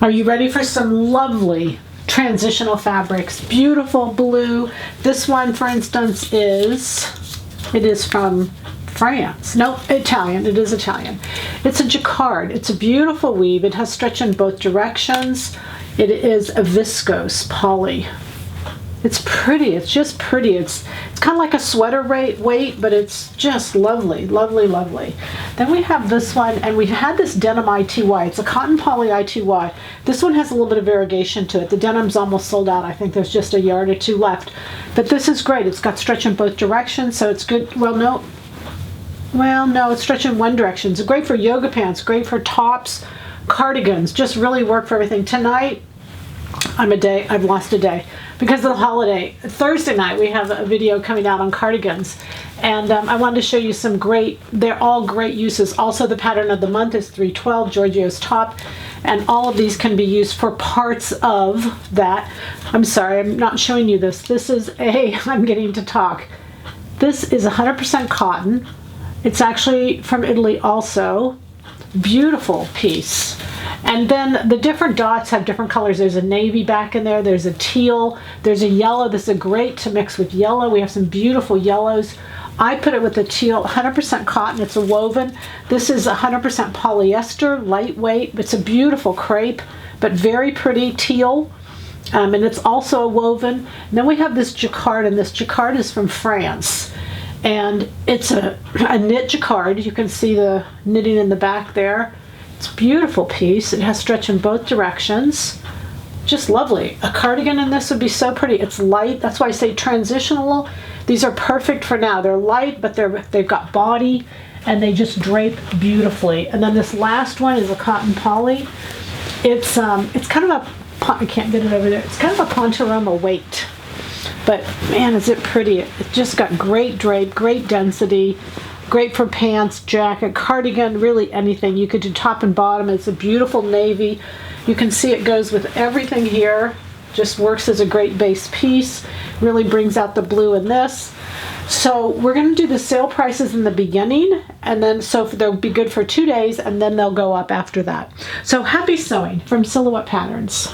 Are you ready for some lovely transitional fabrics? Beautiful blue. This one, for instance, is from France. No, Italian. It is Italian. It's a jacquard. It's a beautiful weave. It has stretch in both directions. It is a viscose poly. It's pretty. It's just pretty. It's kind of like a sweater weight, but it's just lovely, lovely, lovely. Then we have this one, and we've had this denim ITY. It's a cotton poly ITY. This one has a little bit of variegation to it. The denim's almost sold out. I think there's just a yard or two left. But this is great. It's got stretch in both directions, so it's good. Well, no, it's stretch in one direction. It's great for yoga pants, great for tops, cardigans, just really work for everything. Tonight, I've lost a day because of the holiday. Thursday night we have a video coming out on cardigans, and I wanted to show you some they're all great uses. Also, the pattern of the month is 312, Giorgio's top, and all of these can be used for parts of that. I'm sorry, I'm not showing you this. This is I'm getting to talk. This is 100% cotton. It's actually from Italy also. Beautiful piece. And then the different dots have different colors. There's a navy back in there. There's a teal. There's a yellow. This is great to mix with yellow. We have some beautiful yellows. I put it with the teal, 100% cotton. It's a woven. This is 100% polyester, lightweight. It's a beautiful crepe, but very pretty teal. And it's also a woven. And then we have this jacquard, and this jacquard is from France. And it's a knit jacquard. You can see the knitting in the back there. It's a beautiful piece. It has stretch in both directions. Just lovely. A cardigan in this would be so pretty. It's light. That's why I say transitional. These are perfect for now. They're light, but they've got body, and they just drape beautifully. And then this last one is a cotton poly. It's kind of I can't get it over there. It's kind of a Pontoroma weight. But man, is it pretty. It's just got great drape, great density, great for pants, jacket, cardigan, really anything. You could do top and bottom. It's a beautiful navy. You can see it goes with everything here. Just works as a great base piece. Really brings out the blue in this. So we're going to do the sale prices in the beginning, and then so they'll be good for 2 days, and then they'll go up after that. So happy sewing from Silhouette Patterns.